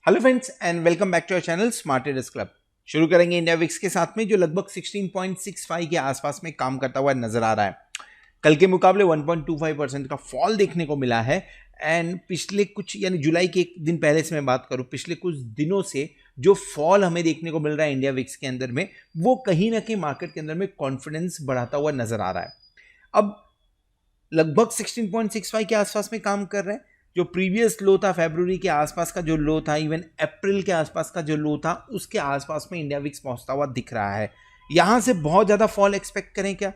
Hello friends and welcome back to our channel smart traders club. शुरू करेंगे India VIX के साथ में, जो लगभग 16.65 के आसपास में काम करता हुआ नजर आ रहा है। कल के मुकाबले 1.25% का फॉल देखने को मिला है। एंड पिछले कुछ यानी जुलाई के एक दिन पहले से मैं बात करूं, पिछले कुछ दिनों से जो फॉल हमें देखने को मिल रहा है इंडिया विक्स के अंदर में, वो कहीं ना कहीं मार्केट के अंदर में कॉन्फिडेंस बढ़ाता हुआ नजर आ रहा है। अब लगभग 16.65 के आसपास में काम कर रहे हैं। जो प्रीवियस लो था फरवरी के आसपास का जो लो था, इवन अप्रैल के आसपास का जो लो था, उसके आसपास में इंडिया विक्स पहुंचता हुआ दिख रहा है। यहां से बहुत ज्यादा फॉल एक्सपेक्ट करें क्या?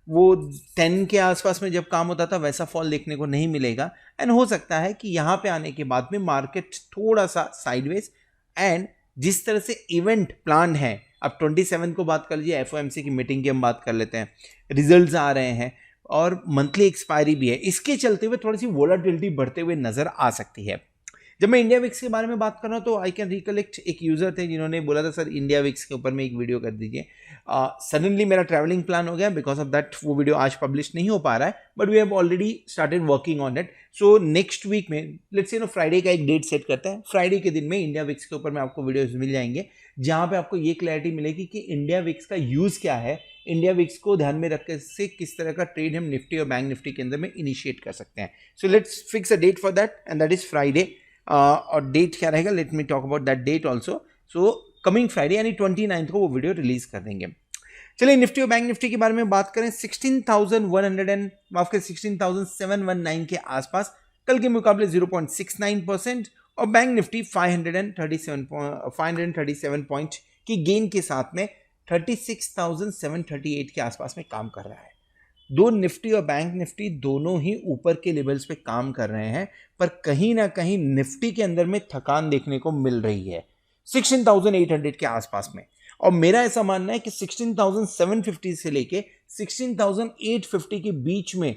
वो 10 के आसपास में जब काम होता था वैसा फॉल देखने को नहीं मिलेगा। एंड हो सकता है कि यहां पे आने के बाद में मार्केट थोड़ा सा साइडवेज, एंड जिस तरह से इवेंट प्लान है, अब 27 को बात कर लीजिए, एफओएमसी की मीटिंग की हम बात कर लेते हैं, रिजल्ट्स आ रहे हैं और मंथली एक्सपायरी भी है, इसके चलते हुए थोड़ी सी वोलाटिलिटी बढ़ते हुए नजर आ सकती है। जब मैं इंडिया विक्स के बारे में बात कर रहा हूं तो आई कैन रिकलेक्ट, एक यूजर थे जिन्होंने बोला था सर इंडिया विक्स के ऊपर में एक वीडियो कर दीजिए। सडनली मेरा ट्रैवलिंग प्लान हो गया, बिकॉज ऑफ दैट वो वीडियो आज पब्लिश नहीं हो पा रहा है, but we have already started working on it. So next week में लेट्स से फ्राइडे का एक डेट सेट करते हैं, फ्राइडे के दिन में इंडिया विक्स के ऊपर में आपको वीडियोज मिल जाएंगे, जहां पे आपको ये क्लैरिटी मिलेगी कि इंडिया विक्स का यूज क्या है, इंडिया विक्स को ध्यान में रखकर से किस तरह का ट्रेड हम निफ्टी और बैंक निफ्टी के अंदर में इनिशिएट कर सकते हैं। So let's fix a date for that, and that is Friday. और डेट क्या रहेगा, let me talk about that date also. So coming Friday यानी 29 को वो वीडियो रिलीज कर देंगे। चलिए निफ्टी और बैंक निफ्टी के बारे में बात करें। 16,719 के आसपास कल के मुकाबले 0.69%, और बैंक निफ्टी 537 पॉइंट की गेन के साथ में 36,738 के आसपास में काम कर रहा है। दो निफ्टी और बैंक निफ्टी दोनों ही ऊपर के लेवल्स पे काम कर रहे हैं, पर कहीं ना कहीं निफ्टी के अंदर में थकान देखने को मिल रही है 16,800 के आसपास में। और मेरा ऐसा मानना है कि 16,750 से लेके 16,850 के बीच में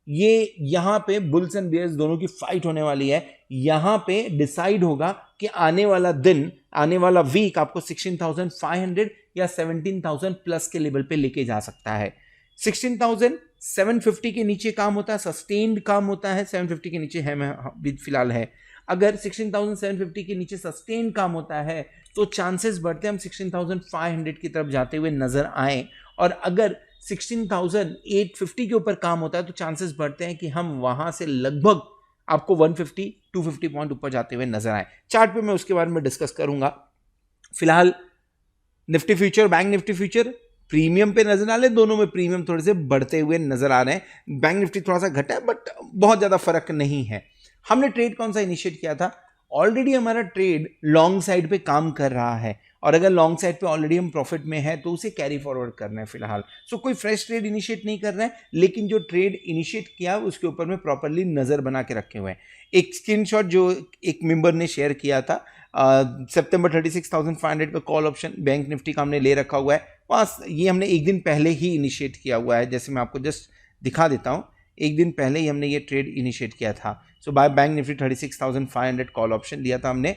ये यहां पे बुल्स एंड बियर्स दोनों की फाइट होने वाली है। यहां पे डिसाइड होगा कि आने वाला दिन, आने वाला वीक आपको 16,500 या 17,000 प्लस के लेवल पे लेके जा सकता है। 16,750 के नीचे काम होता है, सस्टेन्ड काम होता है, 750 के नीचे है मैं फिलहाल है। अगर 16,750 के नीचे सस्टेन्ड काम होता है तो चांसेस बढ़ते हैं हम 16,500 की तरफ जाते हुए नजर आए, और अगर 16,850 के ऊपर काम होता है तो चांसेस बढ़ते हैं कि हम वहां से लगभग आपको 150-250 पॉइंट ऊपर जाते हुए नजर आए। चार्ट पे मैं उसके बारे में डिस्कस करूंगा। फिलहाल Nifty future, bank Nifty future premium पे नजर आ रहे हैं, दोनों में प्रीमियम थोड़े से बढ़ते हुए नजर आ रहे हैं। बैंक निफ्टी थोड़ा सा घटा है, बट बहुत ज्यादा फर्क नहीं है। हमने ट्रेड कौन सा इनिशिएट किया था? ऑलरेडी हमारा ट्रेड लॉन्ग साइड पे काम कर रहा है, और अगर लॉन्ग साइड पे ऑलरेडी हम प्रॉफिट में है तो उसे कैरी फॉरवर्ड करना है फिलहाल। सो कोई फ्रेश ट्रेड इनिशिएट नहीं कर रहे हैं, लेकिन जो ट्रेड इनिशिएट किया उसके ऊपर में प्रॉपरली नजर बना के रखे हुए हैं। एक स्क्रीनशॉट जो एक मेंबर ने शेयर किया था, सितंबर 36,500 का कॉल ऑप्शन बैंक निफ्टी का हमने ले रखा हुआ है, वहाँ ये हमने एक दिन पहले ही इनिशिएट किया हुआ है। जैसे मैं आपको जस्ट दिखा देता हूँ, एक दिन पहले ही हमने ये ट्रेड इनिशिएट किया था। So buy Bank Nifty 36,500 call option लिया था हमने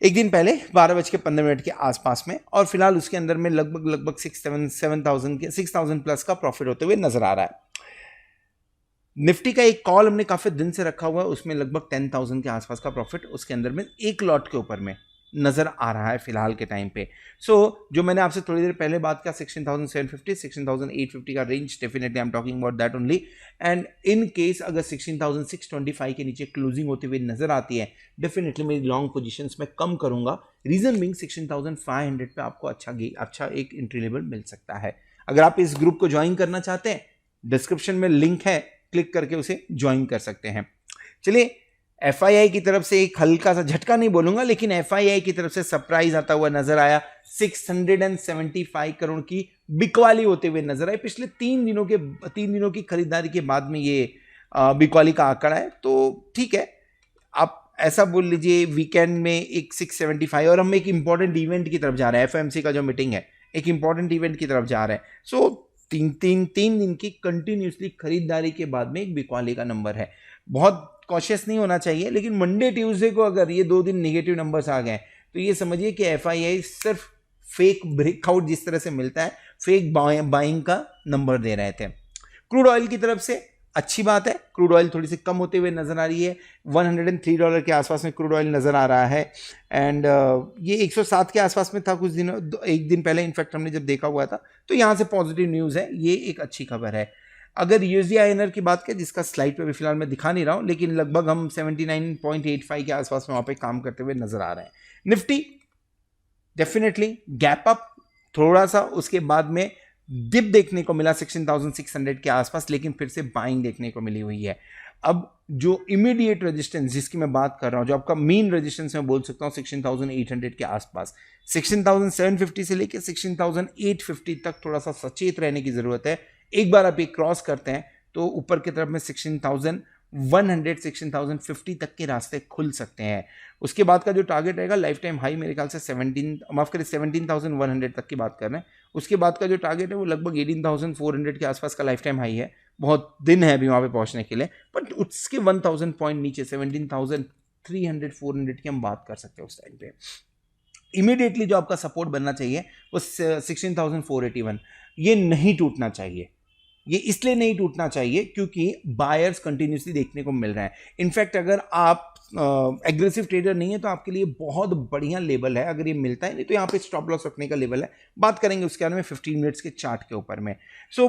एक दिन पहले 12:15 के आसपास में, और फिलहाल उसके अंदर में लगभग 6,000 प्लस का प्रॉफिट होते हुए नजर आ रहा है। निफ्टी का एक कॉल हमने काफी दिन से रखा हुआ है, उसमें लगभग 10,000 के आसपास का प्रॉफिट उसके अंदर में एक लॉट के ऊपर में नजर आ रहा है फिलहाल के टाइम पे। सो जो मैंने आपसे थोड़ी देर पहले बात किया 16,750 16,850 का range, definitely I am talking about that only. And in case अगर 16,625 के नीचे क्लोजिंग होती हुई नजर आती है, डेफिनेटली मेरी लॉन्ग पोजीशंस में कम करूंगा। रीजन बीइंग 16,500 पे आपको अच्छा एक एंट्री लेवल मिल सकता है। अगर आप इस ग्रुप को ज्वाइन करना चाहते हैं, डिस्क्रिप्शन में लिंक है, क्लिक करके उसे ज्वाइन कर सकते हैं। चलिए एफआईआई की तरफ से एक हल्का सा झटका नहीं बोलूंगा, लेकिन एफआईआई की तरफ से सरप्राइज आता हुआ नजर आया। 675 करोड़ की बिकवाली होते हुए नजर आई। पिछले 3 दिनों की खरीदारी के बाद में ये बिकवाली का आंकड़ा है, तो ठीक है, आप ऐसा बोल लीजिए वीकेंड में एक 675, और हम एक इंपॉर्टेंट इवेंट की तरफ जा रहे हैं, एफएमसी का जो मीटिंग है, एक इंपॉर्टेंट इवेंट की तरफ जा रहे हैं। सो तीन दिन की कंटिन्यूसली खरीदारी के बाद में एक बिकवाली का नंबर है। बहुत कॉशियस नहीं होना चाहिए, लेकिन मंडे ट्यूसडे को अगर ये 2 दिन नेगेटिव नंबर्स आ गए तो ये समझिए कि एफआईआई सिर्फ फेक ब्रेकआउट जिस तरह से मिलता है, फेक बाइंग का नंबर दे रहे थे। क्रूड ऑयल की तरफ से अच्छी बात है। क्रूड ऑयल थोड़ी सी कम होते हुए नजर आ रही है, $103 के आसपास में क्रूड ऑयल नजर आ रहा है। एंड ये 107 के आसपास में था कुछ दिनों, एक दिन पहले इनफैक्ट हमने जब देखा हुआ था, तो यहाँ से पॉजिटिव न्यूज़ है, ये एक अच्छी खबर है। अगर यूएसडी INR की बात करें, जिसका स्लाइड पे भी फिलहाल मैं दिखा नहीं रहा हूँ, लेकिन लगभग हम 79.85 के आसपास में वहाँ पे काम करते हुए नजर आ रहे हैं। निफ्टी डेफिनेटली गैप अप थोड़ा सा, उसके बाद में डिप देखने को मिला 16,600 के आसपास, लेकिन फिर से बाइंग देखने को मिली हुई है। अब जो इमीडिएट रेजिस्टेंस जिसकी मैं बात कर रहा हूं, जो आपका मेन रेजिस्टेंस मैं बोल सकता हूं 16,800 के आसपास, 16,750 से लेकर 16,850 तक थोड़ा सा सचेत रहने की जरूरत है। एक बार आप ये क्रॉस करते हैं तो ऊपर की तरफ में 16,100 16,050 तक के रास्ते खुल सकते हैं। उसके बाद का जो टारगेट रहेगा, लाइफ टाइम हाई मेरे ख्याल से 17,100 तक की बात कर रहे हैं। उसके बाद का जो टारगेट है वो लगभग 18,400 के आसपास का लाइफ टाइम हाई है। बहुत दिन है अभी वहाँ पे पहुँचने के लिए, बट उसके 1,000 पॉइंट नीचे 17,300 400 की हम बात कर सकते हैं उस टाइम पे। इमीडिएटली जो आपका सपोर्ट बनना चाहिए वो 16,481, ये नहीं टूटना चाहिए। ये इसलिए नहीं टूटना चाहिए क्योंकि बायर्स कंटिन्यूसली देखने को मिल रहे हैं। इनफैक्ट अगर आप एग्रेसिव ट्रेडर नहीं है तो आपके लिए बहुत बढ़िया लेवल है अगर ये मिलता है, नहीं तो यहाँ पे स्टॉप लॉस रखने का लेवल है। बात करेंगे उसके बारे में 15 मिनट्स के चार्ट के ऊपर में। सो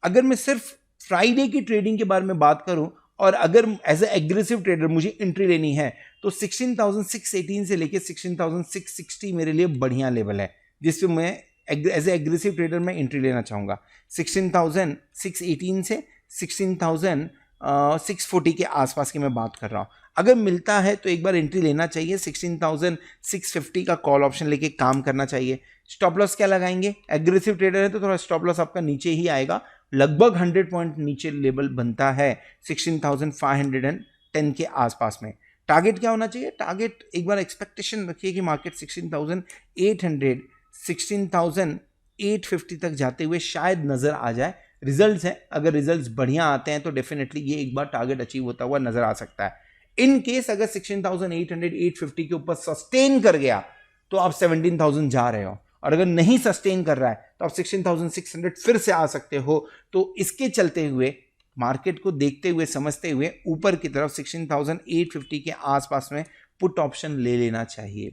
अगर मैं सिर्फ फ्राइडे की ट्रेडिंग के बारे में बात करूं और अगर एज ए एग्रेसिव ट्रेडर मुझे एंट्री लेनी है तो 16,618 से लेकर 16,660 मेरे लिए बढ़िया लेवल है, जिसपे मैं एज ए एग्रेसिव ट्रेडर मैं एंट्री लेना चाहूँगा। 16,618 से 16,640 के आसपास की मैं बात कर रहा हूँ। अगर मिलता है तो एक बार एंट्री लेना चाहिए, 16,650 का कॉल ऑप्शन लेके काम करना चाहिए। स्टॉप लॉस क्या लगाएंगे? एग्रेसिव ट्रेडर है तो थोड़ा स्टॉप लॉस आपका नीचे ही आएगा, लगभग 100 पॉइंट नीचे लेवल बनता है 16,510 के आसपास में। टारगेट क्या होना चाहिए? टारगेट एक बार एक्सपेक्टेशन रखिए कि मार्केट 16,800 16,850 तक जाते हुए शायद नजर आ जाए। रिजल्ट्स हैं, अगर रिजल्ट्स बढ़िया आते हैं तो डेफिनेटली ये एक बार टारगेट अचीव होता हुआ नजर आ सकता है। इन केस अगर 16,800 850 के ऊपर सस्टेन कर गया तो आप 17,000 जा रहे हो, और अगर नहीं सस्टेन कर रहा है तो आप 16,600 फिर से आ सकते हो। तो इसके चलते हुए मार्केट को देखते हुए समझते हुए ऊपर की तरफ 16,850 के आसपास में पुट ऑप्शन ले लेना चाहिए।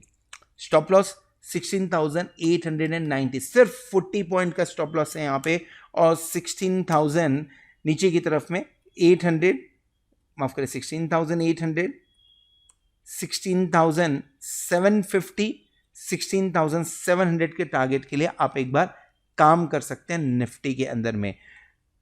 स्टॉप लॉस 16,890, सिर्फ 40 पॉइंट का स्टॉप लॉस है यहाँ पे, और 16,000 नीचे की तरफ में 800, माफ करें 16,800 16,750 16,700 के टारगेट के लिए आप एक बार काम कर सकते हैं निफ्टी के अंदर में।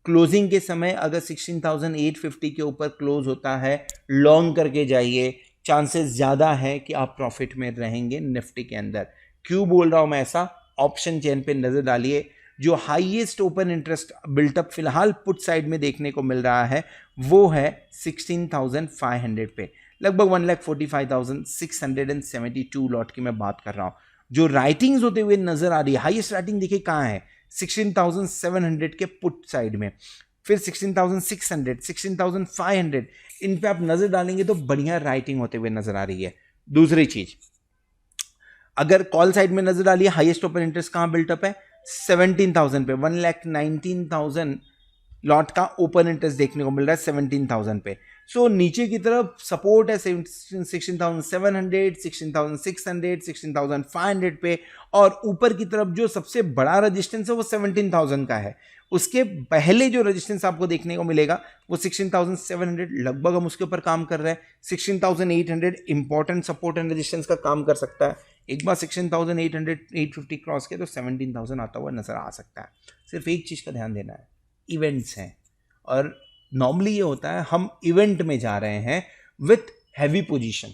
क्लोजिंग के समय अगर 16,850 के ऊपर क्लोज होता है, लॉन्ग करके जाइए, चांसेस ज़्यादा है कि आप प्रॉफिट में रहेंगे निफ्टी के अंदर। क्यों बोल रहा हूं मैं ऐसा? ऑप्शन चेन पे नजर डालिए, जो हाईएस्ट ओपन इंटरेस्ट बिल्टअप फिलहाल पुट साइड में देखने को मिल रहा है वो है 16,500 पे, लगभग 1,45,672 लॉट की मैं बात कर रहा हूं। जो राइटिंग्स होते हुए नजर आ रही है, हाईएस्ट राइटिंग देखिए कहाँ है, 16,700 के पुट साइड में, फिर 16,600 16,500, इन पे आप नजर डालेंगे तो बढ़िया राइटिंग होते हुए नजर आ रही है। दूसरी चीज, अगर कॉल साइड में नजर डालिए, हाईएस्ट ओपन इंटरेस्ट कहां बिल्टअप है? 17,000 पे, 1,19,000 लॉट का ओपन इंटरेस्ट देखने को मिल रहा है 17,000 पे। सो नीचे की तरफ सपोर्ट है 16,700 16,600 16,500 पे, और ऊपर की तरफ जो सबसे बड़ा रेजिस्टेंस है वो 17,000 का है। उसके पहले जो रेजिस्टेंस आपको देखने को मिलेगा वो 16,700, लगभग हम उसके ऊपर काम कर रहे हैं। 16,800 इंपॉर्टेंट सपोर्ट एंड रेजिस्टेंस का काम कर सकता है। एक बार 16,800 850 क्रॉस किया तो 17,000 आता हुआ नजर आ सकता है। सिर्फ एक चीज का ध्यान देना है, इवेंट्स हैं, और नॉर्मली ये होता है हम इवेंट में जा रहे हैं विथ हैवी पोजीशन,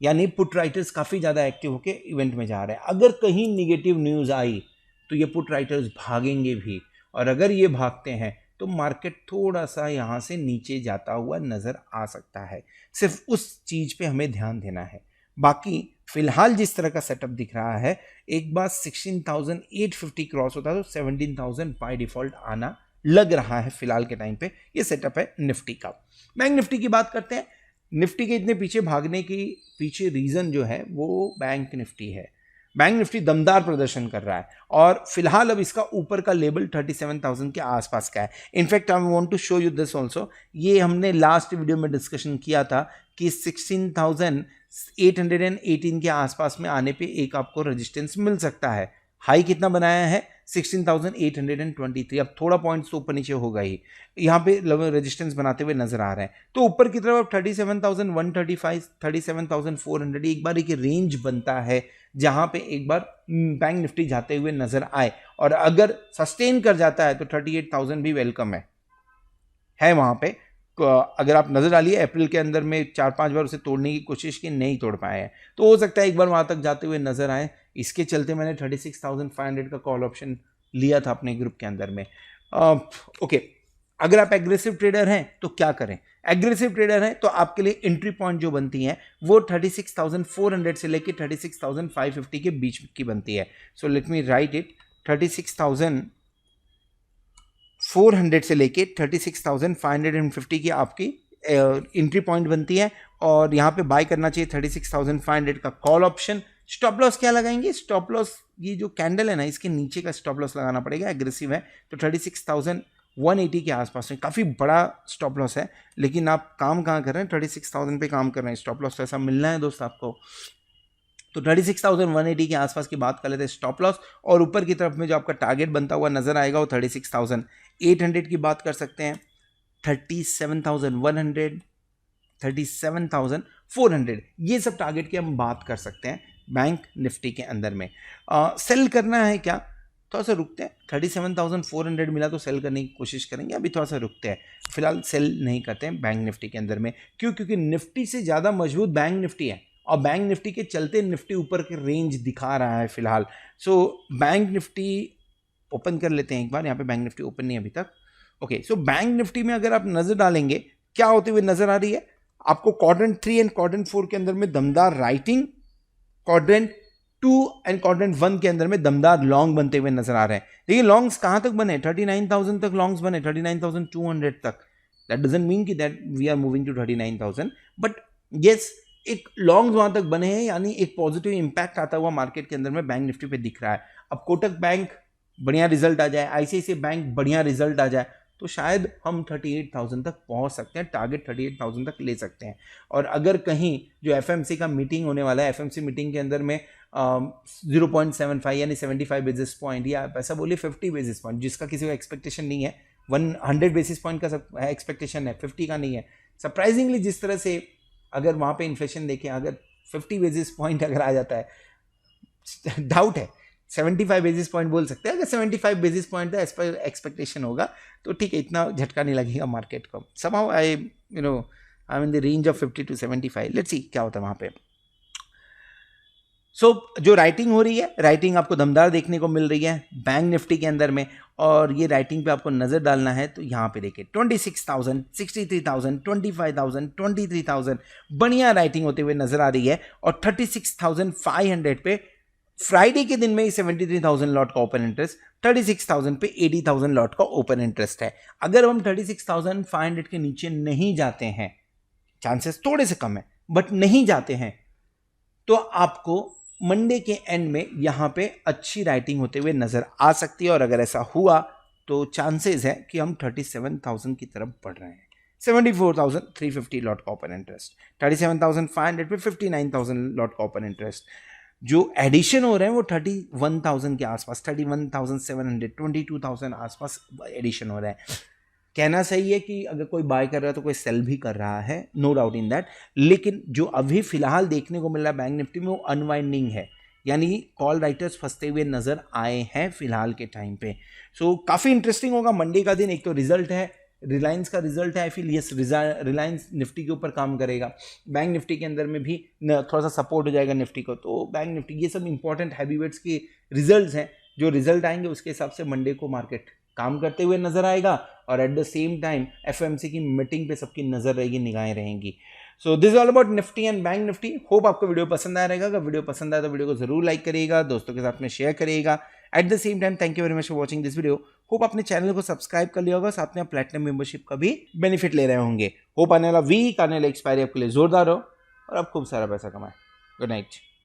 यानी पुट राइटर्स काफी ज्यादा एक्टिव होके इवेंट में जा रहे हैं। अगर कहीं निगेटिव न्यूज आई तो ये पुट राइटर्स भागेंगे भी, और अगर ये भागते हैं तो मार्केट थोड़ा सा यहां से नीचे जाता हुआ नजर आ सकता है। सिर्फ उस चीज पे हमें ध्यान देना है। बाकी फिलहाल जिस तरह का सेटअप दिख रहा है, एक बार 16,850 क्रॉस होता है तो 17,000 बाय डिफॉल्ट आना लग रहा है फिलहाल के टाइम पे। ये सेटअप है निफ्टी का। बैंक निफ्टी की बात करते हैं। निफ्टी के इतने पीछे भागने की पीछे रीजन जो है वो बैंक निफ्टी है। बैंक निफ्टी दमदार प्रदर्शन कर रहा है और फिलहाल अब इसका ऊपर का लेवल 37,000 के आसपास का है। In fact I want to show you this also, ये हमने लास्ट वीडियो में डिस्कशन किया था कि 16,818 के आसपास में आने पे एक आपको रेजिस्टेंस मिल सकता है। हाई कितना बनाया है 16,823, अब थोड़ा पॉइंट्स तो ऊपर नीचे होगा ही, यहाँ पे रेजिस्टेंस बनाते हुए नजर आ रहे हैं। तो ऊपर की तरफ अब 37,135 37,400 एक बार एक रेंज बनता है जहां पे एक बार बैंक निफ्टी जाते हुए नजर आए, और अगर सस्टेन कर जाता है तो 38,000 भी वेलकम है वहां पे। अगर आप नजर डालिए अप्रैल के अंदर में 4-5 बार उसे तोड़ने की कोशिश की, नहीं तोड़ पाए हैं, तो हो सकता है एक बार वहां तक जाते हुए नजर आए। इसके चलते मैंने 36,500 का कॉल ऑप्शन लिया था अपने ग्रुप के अंदर में। ओके, अगर आप एग्रेसिव ट्रेडर हैं तो क्या करें? एग्रेसिव ट्रेडर हैं तो आपके लिए एंट्री पॉइंट जो बनती है वो 36,400 से लेके 36,550 के बीच की बनती है। So let me right it, 36,400 से लेके 36,550 की आपकी एंट्री पॉइंट बनती है, और यहाँ पे बाय करना चाहिए 36,500 का कॉल ऑप्शन। स्टॉप लॉस क्या लगाएंगे? स्टॉप लॉस ये जो कैंडल है ना, इसके नीचे का स्टॉप लॉस लगाना पड़ेगा, एग्रेसिव है तो 36,180 के आसपास में, काफ़ी बड़ा स्टॉप लॉस है। लेकिन आप काम कहाँ कर रहे हैं? 36,000 पे काम कर रहे हैं। स्टॉप लॉस तो ऐसा मिलना है दोस्त आपको, तो 36,180 के आसपास की बात कर लेते हैं स्टॉप लॉस, और ऊपर की तरफ में जो आपका टारगेट बनता हुआ नजर आएगा वो 36,800 की बात कर सकते हैं, 37,100, 37,400, ये सब टारगेट की हम बात कर सकते हैं बैंक निफ्टी के अंदर में। सेल करना है क्या? थोड़ा सा रुकते हैं, 37,400 मिला तो सेल करने की कोशिश करेंगे, अभी थोड़ा सा रुकते हैं, फिलहाल सेल नहीं करते हैं बैंक निफ्टी के अंदर में। क्यों? क्योंकि निफ्टी से ज़्यादा मजबूत बैंक निफ्टी है, और बैंक निफ्टी के चलते निफ्टी ऊपर के रेंज दिखा रहा है फिलहाल। सो बैंक निफ्टी ओपन कर लेते हैं एक बार, यहाँ पे बैंक निफ्टी ओपन नहीं है अभी तक। ओके, सो बैंक निफ्टी में अगर आप नजर डालेंगे क्या होते हुए नजर आ रही है आपको, क्वाड्रेंट 3 एंड क्वाड्रेंट 4 के अंदर में दमदार राइटिंग, क्वाड्रेंट 2 एंड क्वाड्रेंट 1 के अंदर में दमदार लॉन्ग बनते हुए नजर आ रहे हैं। देखिए लॉन्ग्स कहां तक बने? 39,000 तक लॉन्ग्स बने, 39,200 तक। दैट डजंट मीन कि that we are moving to 39,000, but yes एक लॉन्ग्स वहां तक बने हैं, यानी एक पॉजिटिव इंपैक्ट आता हुआ मार्केट के अंदर में बैंक निफ्टी पे दिख रहा है। अब कोटक बैंक बढ़िया रिजल्ट आ जाए, ICICI बैंक बढ़िया रिजल्ट आ जाए, तो शायद हम 38,000 तक पहुंच सकते हैं, टारगेट 38,000 तक ले सकते हैं। और अगर कहीं जो FMC का मीटिंग होने वाला है, FMC मीटिंग के अंदर में 0.75 यानी 75 बेसिस पॉइंट, या ऐसा बोलिए 50 बेसिस पॉइंट, जिसका किसी को एक्सपेक्टेशन नहीं है, 100 बेसिस पॉइंट का एक्सपेक्टेशन है, 50 का नहीं है। सरप्राइजिंगली जिस तरह से अगर वहाँ पे इन्फ्लेशन देखें, अगर 50 बेसिस पॉइंट अगर आ जाता है, डाउट है, 75 बेसिस पॉइंट बोल सकते हैं। अगर 75 basis point as per expectation होगा तो ठीक है, इतना झटका नहीं लगेगा मार्केट को। somehow I am in the range of 50 to 75, let's see क्या होता है वहाँ पे। सो जो राइटिंग हो रही है, राइटिंग आपको दमदार देखने को मिल रही है बैंक निफ्टी के अंदर में, और ये राइटिंग पे आपको नजर डालना है तो यहाँ पे देखिए 26,000, 63,000, 25,000, 23,000 बढ़िया राइटिंग होते हुए नजर आ रही है, और 36,500 पे फ्राइडे के दिन में ही 73,000 लॉट का ओपन इंटरेस्ट, 36,000 पे 80,000 लॉट का ओपन इंटरेस्ट है। अगर हम 36,500 के नीचे नहीं जाते हैं, चांसेस थोड़े से कम है बट नहीं जाते हैं, तो आपको मंडे के एंड में यहां पे अच्छी राइटिंग होते हुए नजर आ सकती है। और अगर ऐसा हुआ तो चांसेस है कि हम 37,000 की तरफ बढ़ रहे हैं। 74,350 लॉट का ओपन इंटरेस्ट, 37,500 पे 59,000 लॉट का ओपन इंटरेस्ट। जो एडिशन हो रहे हैं वो 31,000 के आसपास, 31,700, 22,000 आसपास एडिशन हो रहा है। कहना सही है कि अगर कोई बाय कर रहा है तो कोई सेल भी कर रहा है, नो डाउट इन दैट, लेकिन जो अभी फिलहाल देखने को मिल रहा है बैंक निफ्टी में वो अनवाइंडिंग है, यानी कॉल राइटर्स फंसते हुए नजर आए हैं फिलहाल के टाइम पे। सो काफ़ी इंटरेस्टिंग होगा मंडे का दिन। एक तो रिजल्ट है, रिलायंस का रिजल्ट है, I feel yes Reliance Nifty के ऊपर काम करेगा, बैंक निफ्टी के अंदर में भी थोड़ा सा सपोर्ट हो जाएगा निफ्टी को, तो बैंक निफ्टी ये सब इंपॉर्टेंट हैवीवेट्स के रिजल्ट्स हैं। जो रिजल्ट आएंगे उसके हिसाब से मंडे को मार्केट काम करते हुए नजर आएगा, और at the same time FMC की मीटिंग पे सबकी नजर रहेगी, निगाहें रहेंगी। So this is all about Nifty and bank Nifty. Hope आपको वीडियो पसंद आया रहेगा। अगर वीडियो पसंद आया तो वीडियो को जरूर लाइक करिएगा, दोस्तों के साथ में शेयर करिएगा। At the same time thank you very much for watching this video. Hope अपने चैनल को सब्सक्राइब कर लिया होगा, साथ में आप प्लेटिनम मेंबरशिप का भी बेनिफिट ले रहे होंगे। होप आने वाला वीक, आने वाला एक्सपायरी आपके लिए जोरदार हो और आप खूब सारा पैसा कमाएं। Good night.